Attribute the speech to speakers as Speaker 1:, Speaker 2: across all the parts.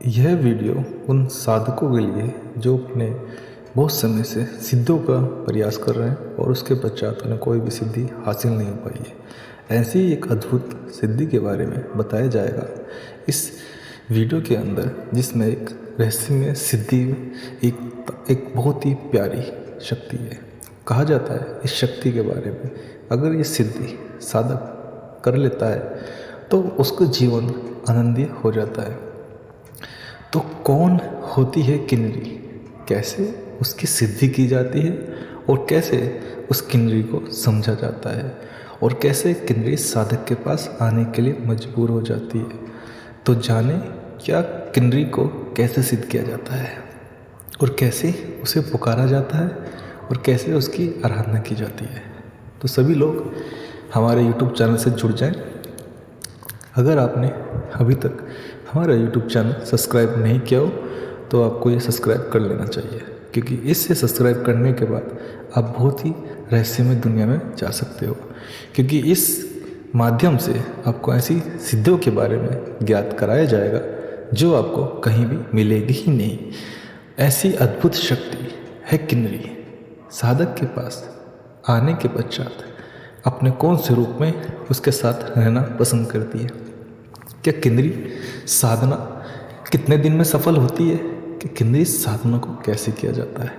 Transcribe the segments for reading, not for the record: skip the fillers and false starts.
Speaker 1: यह वीडियो उन साधकों के लिए जो अपने बहुत समय से सिद्धियों का प्रयास कर रहे हैं और उसके पश्चात उन्हें कोई भी सिद्धि हासिल नहीं हो पाई है। ऐसी ही एक अद्भुत सिद्धि के बारे में बताया जाएगा इस वीडियो के अंदर, जिसमें एक रहस्यमय सिद्धि एक बहुत ही प्यारी शक्ति है। कहा जाता है इस शक्ति के बारे में, अगर ये सिद्धि साधक कर लेता है तो उसका जीवन आनंदीय हो जाता है। तो कौन होती है किन्नरी, कैसे उसकी सिद्धि की जाती है और कैसे उस किन्नरी को समझा जाता है और कैसे किन्नरी साधक के पास आने के लिए मजबूर हो जाती है। तो जाने क्या किन्नरी को कैसे सिद्ध किया जाता है और कैसे उसे पुकारा जाता है और कैसे उसकी आराधना की जाती है। तो सभी लोग हमारे YouTube चैनल से जुड़ जाएं। अगर आपने अभी तक हमारा YouTube चैनल सब्सक्राइब नहीं किया हो तो आपको ये सब्सक्राइब कर लेना चाहिए, क्योंकि इससे सब्सक्राइब करने के बाद आप बहुत ही रहस्यमय दुनिया में जा सकते हो, क्योंकि इस माध्यम से आपको ऐसी सिद्धियों के बारे में ज्ञात कराया जाएगा जो आपको कहीं भी मिलेगी ही नहीं। ऐसी अद्भुत शक्ति है किन्नरी। साधक के पास आने के पश्चात अपने कौन से रूप में उसके साथ रहना पसंद करती है। क्या किन्नरी साधना कितने दिन में सफल होती है, कि किन्नरी साधना को कैसे किया जाता है,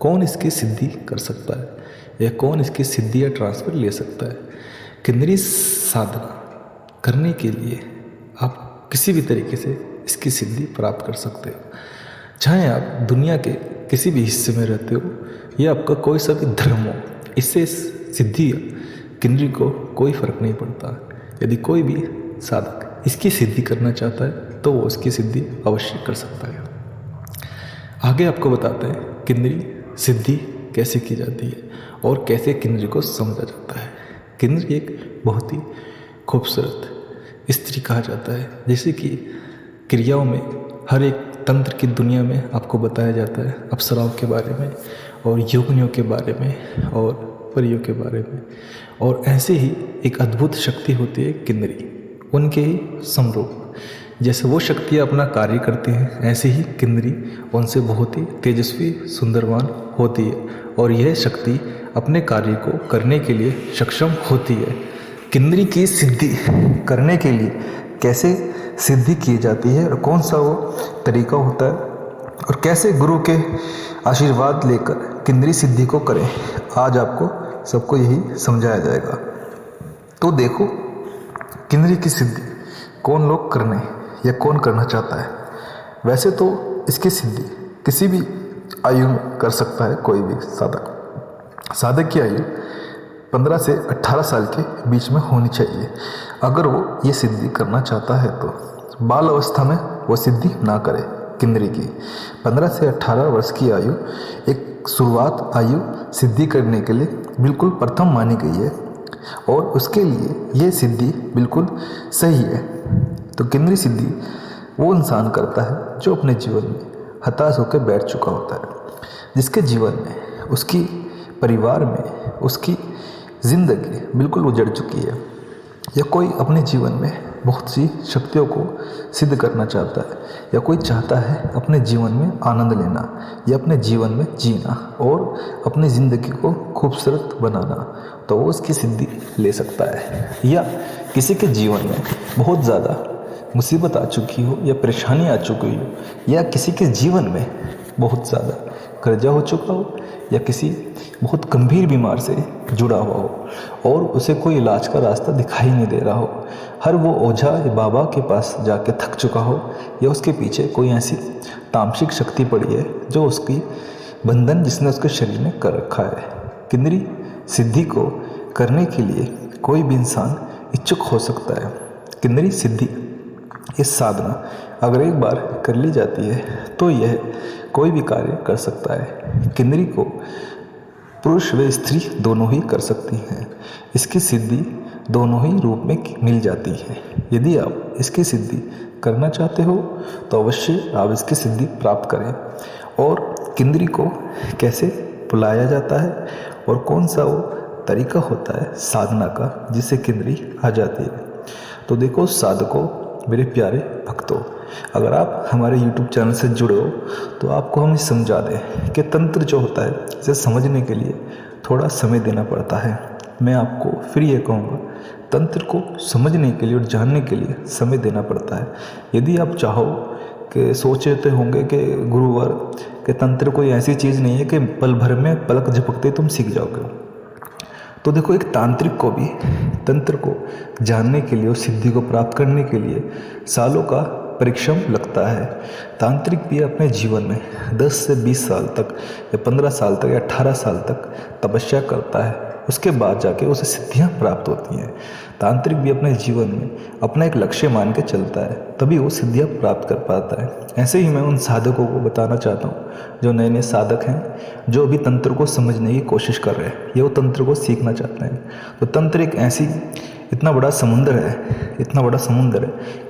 Speaker 1: कौन इसकी सिद्धि कर सकता है या कौन इसकी सिद्धि या ट्रांसफर ले सकता है। किन्नरी साधना करने के लिए आप किसी भी तरीके से इसकी सिद्धि प्राप्त कर सकते हो, चाहे आप दुनिया के किसी भी हिस्से में रहते हो या आपका कोई सा भी धर्म हो। इससे सिद्धि किन्नरी को कोई फर्क नहीं पड़ता। यदि कोई भी साधक इसकी सिद्धि करना चाहता है तो वो उसकी सिद्धि अवश्य कर सकता है। आगे आपको बताते हैं किन्नरी सिद्धि कैसे की जाती है और कैसे किन्नरी को समझा जाता है। किन्नरी एक बहुत ही खूबसूरत स्त्री कहा जाता है, जैसे कि क्रियाओं में हर एक तंत्र की दुनिया में आपको बताया जाता है अप्सराओं के बारे में और योगिनियों के बारे में और परियों के बारे में। और ऐसे ही एक अद्भुत शक्ति होती है किन्नरी, उनके ही समरूप। जैसे वो शक्तियाँ अपना कार्य करती हैं, ऐसे ही किन्नरी उनसे बहुत ही तेजस्वी सुंदरवान होती है और यह शक्ति अपने कार्य को करने के लिए सक्षम होती है। किन्नरी की सिद्धि करने के लिए कैसे सिद्धि की जाती है और कौन सा वो तरीका होता है और कैसे गुरु के आशीर्वाद लेकर किन्नरी सिद्धि को करें, आज आपको सबको यही समझाया जाएगा। तो देखो, किन्नरी की सिद्धि कौन लोग करने या कौन करना चाहता है। वैसे तो इसकी सिद्धि किसी भी आयु में कर सकता है कोई भी साधक। साधक की आयु 15 से 18 साल के बीच में होनी चाहिए अगर वो ये सिद्धि करना चाहता है। तो बाल अवस्था में वो सिद्धि ना करे। किन्नरी की 15 से 18 वर्ष की आयु एक शुरुआत आयु सिद्धि करने के लिए बिल्कुल प्रथम मानी गई है और उसके लिए ये सिद्धि बिल्कुल सही है। तो किन्नरी सिद्धि वो इंसान करता है जो अपने जीवन में हताश होकर बैठ चुका होता है, जिसके जीवन में उसकी परिवार में उसकी ज़िंदगी बिल्कुल उजड़ चुकी है, या कोई अपने जीवन में बहुत सी शक्तियों को सिद्ध करना चाहता है, या कोई चाहता है अपने जीवन में आनंद लेना या अपने जीवन में जीना और अपनी ज़िंदगी को खूबसूरत बनाना, तो वो उसकी सिद्धि ले सकता है। या किसी के जीवन में बहुत ज़्यादा मुसीबत आ चुकी हो या परेशानी आ चुकी हो, या किसी के जीवन में बहुत ज़्यादा कर्जा हो चुका हो, या किसी बहुत गंभीर बीमार से जुड़ा हुआ हो और उसे कोई इलाज का रास्ता दिखाई नहीं दे रहा हो, हर वो ओझा या बाबा के पास जाके थक चुका हो, या उसके पीछे कोई ऐसी तामसिक शक्ति पड़ी है जो उसकी बंधन जिसने उसके शरीर में कर रखा है। किन्नरी सिद्धि को करने के लिए कोई भी इंसान इच्छुक हो सकता है। किन्नरी सिद्धि इस साधना अगर एक बार कर ली जाती है तो यह कोई भी कार्य कर सकता है। किन्नरी को पुरुष व स्त्री दोनों ही कर सकती हैं। इसकी सिद्धि दोनों ही रूप में मिल जाती है। यदि आप इसकी सिद्धि करना चाहते हो तो अवश्य आप इसकी सिद्धि प्राप्त करें। और किन्नरी को कैसे बुलाया जाता है और कौन सा वो तरीका होता है साधना का जिससे किन्नरी आ जाती है। तो देखो साधकों, मेरे प्यारे भक्तों, अगर आप हमारे YouTube चैनल से जुड़े हो तो आपको हम समझा दें कि तंत्र जो होता है इसे समझने के लिए थोड़ा समय देना पड़ता है। मैं आपको फिर ये कहूँगा, तंत्र को समझने के लिए और जानने के लिए समय देना पड़ता है। यदि आप चाहो कि सोचते होंगे कि गुरुवर के तंत्र कोई ऐसी चीज़ नहीं है कि पल भर में पलक झपकते तुम सीख जाओगे, तो देखो एक तांत्रिक को भी तंत्र को जानने के लिए और सिद्धि को प्राप्त करने के लिए सालों का परिश्रम लगता है। तांत्रिक भी अपने जीवन में 10 से 20 साल तक या 15 साल तक या 18 साल तक तपस्या करता है, उसके बाद जाके उसे सिद्धियां प्राप्त होती हैं। तांत्रिक भी अपने जीवन में अपना एक लक्ष्य मान के चलता है, तभी वो सिद्धियां प्राप्त कर पाता है। ऐसे ही मैं उन साधकों को बताना चाहता हूँ जो नए नए साधक हैं, जो अभी तंत्र को समझने की कोशिश कर रहे हैं या वो तंत्र को सीखना चाहते हैं। तो तंत्र एक ऐसी इतना बड़ा समुंदर है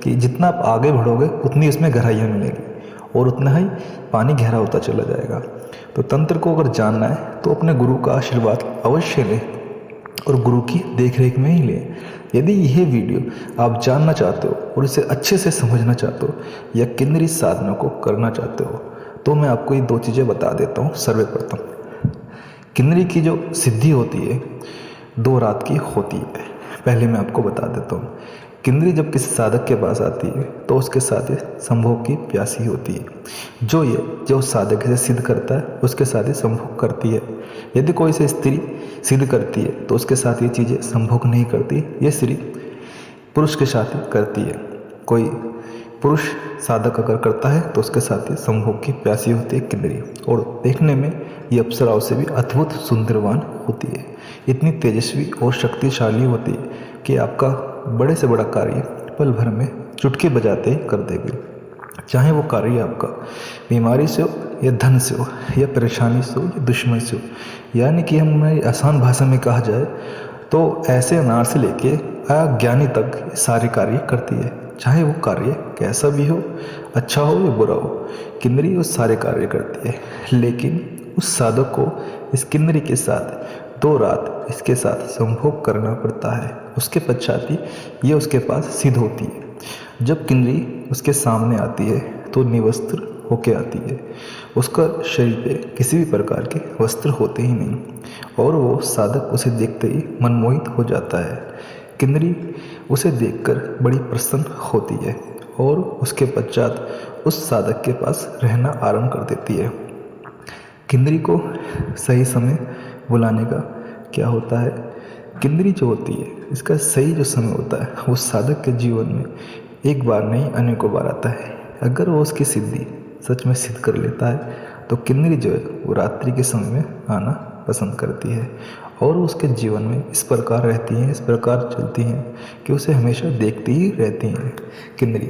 Speaker 1: कि जितना आप आगे बढ़ोगे उतनी इसमें गहराइयाँ मिलेगी और उतना ही पानी गहरा होता चला जाएगा। तो तंत्र को अगर जानना है तो अपने गुरु का आशीर्वाद अवश्य लें और गुरु की देखरेख में ही लें। यदि यह वीडियो आप जानना चाहते हो और इसे अच्छे से समझना चाहते हो या किन्नरी साधना को करना चाहते हो तो मैं आपको ये 2 चीज़ें बता देता हूँ। सर्वप्रथम, किन्नरी की जो सिद्धि होती है 2 रात की होती है। पहले मैं आपको बता देता हूँ, किन्नरी जब किसी साधक के पास आती है तो उसके साथ ये संभोग की प्यासी होती है। जो साधक इसे सिद्ध करता है उसके साथ ही संभोग करती है। यदि कोई से स्त्री सिद्ध करती है तो उसके साथ ये चीज़ें संभोग नहीं करती, ये सिर्फ पुरुष के साथ ही करती है। कोई पुरुष साधक अगर करता है तो उसके साथ ही संभोग की प्यासी होती है किन्नरी, और देखने में ये अप्सराओं से भी अद्भुत सुंदरवान होती है। इतनी तेजस्वी और शक्तिशाली होती है कि आपका बड़े से बड़ा कार्य पल भर में चुटकी बजाते ही कर देगी। चाहे वो कार्य आपका बीमारी से हो या धन से हो या परेशानी से हो या दुश्मन से हो, यानी कि हमारी आसान भाषा में कहा जाए तो ऐसे अनार से लेके अज्ञानी तक सारे कार्य करती है। चाहे वो कार्य कैसा भी हो, अच्छा हो या बुरा हो, किन्नरी वो सारे कार्य करती है। लेकिन उस साधक को इस किन्नरी के साथ 2 रात इसके साथ संभोग करना पड़ता है। उसके पश्चात ही ये उसके पास सिद्ध होती है। जब किन्नरी उसके सामने आती है तो निवस्त्र होके आती है। उसका शरीर पे किसी भी प्रकार के वस्त्र होते ही नहीं और वो साधक उसे देखते ही मनमोहित हो जाता है। किन्नरी उसे देखकर बड़ी प्रसन्न होती है और उसके पश्चात उस साधक के पास रहना आरंभ कर देती है। किन्नरी को सही समय बुलाने का क्या होता है, किन्नरी जो होती है इसका सही जो समय होता है वो साधक के जीवन में एक बार नहीं अनेकों बार आता है। अगर वो उसकी सिद्धि सच में सिद्ध कर लेता है तो किन्नरी जो है वो रात्रि के समय में आना पसंद करती है और उसके जीवन में इस प्रकार रहती हैं, इस प्रकार चलती हैं कि उसे हमेशा देखती ही रहती हैं किन्नरी।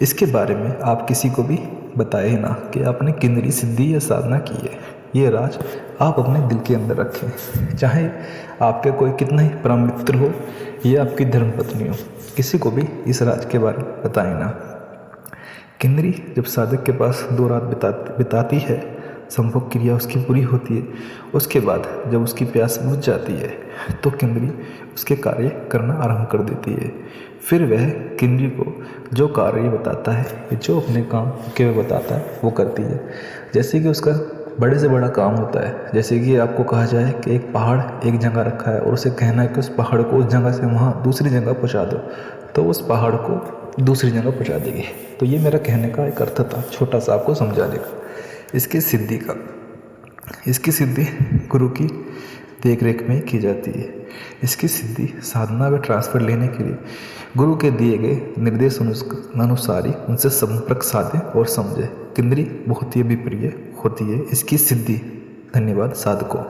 Speaker 1: इसके बारे में आप किसी को भी बताए ना कि आपने किन्नरी सिद्धि या साधना की है। ये राज आप अपने दिल के अंदर रखें। चाहे आपके कोई कितना ही परम मित्र हो या आपकी धर्मपत्नी हो, किसी को भी इस राज के बारे में बताए ना। किन्नरी जब साधक के पास 2 रात बिताती है, संभोग क्रिया उसकी पूरी होती है, उसके बाद जब उसकी प्यास बुझ जाती है तो किन्नरी उसके कार्य करना आरंभ कर देती है। फिर वह किन्नरी को जो कार्य बताता है, जो अपने काम के बताता है वो करती है। जैसे कि उसका बड़े से बड़ा काम होता है, जैसे कि आपको कहा जाए कि एक पहाड़ एक जगह रखा है और उसे कहना है कि उस पहाड़ को उस जगह से वहाँ दूसरी जगह पहुँचा दो, तो उस पहाड़ को दूसरी जगह पहुँचा देगी। तो ये मेरा कहने का एक अर्थ था, छोटा सा आपको समझा देगा इसकी सिद्धि गुरु की देखरेख में की जाती है। इसकी सिद्धि साधना में ट्रांसफ़र लेने के लिए गुरु के दिए गए निर्देश अनुसार ही उनसे संपर्क साधें और समझें। किन्नरी बहुत ही अभिप्रिय होती है इसकी सिद्धि। धन्यवाद साधकों।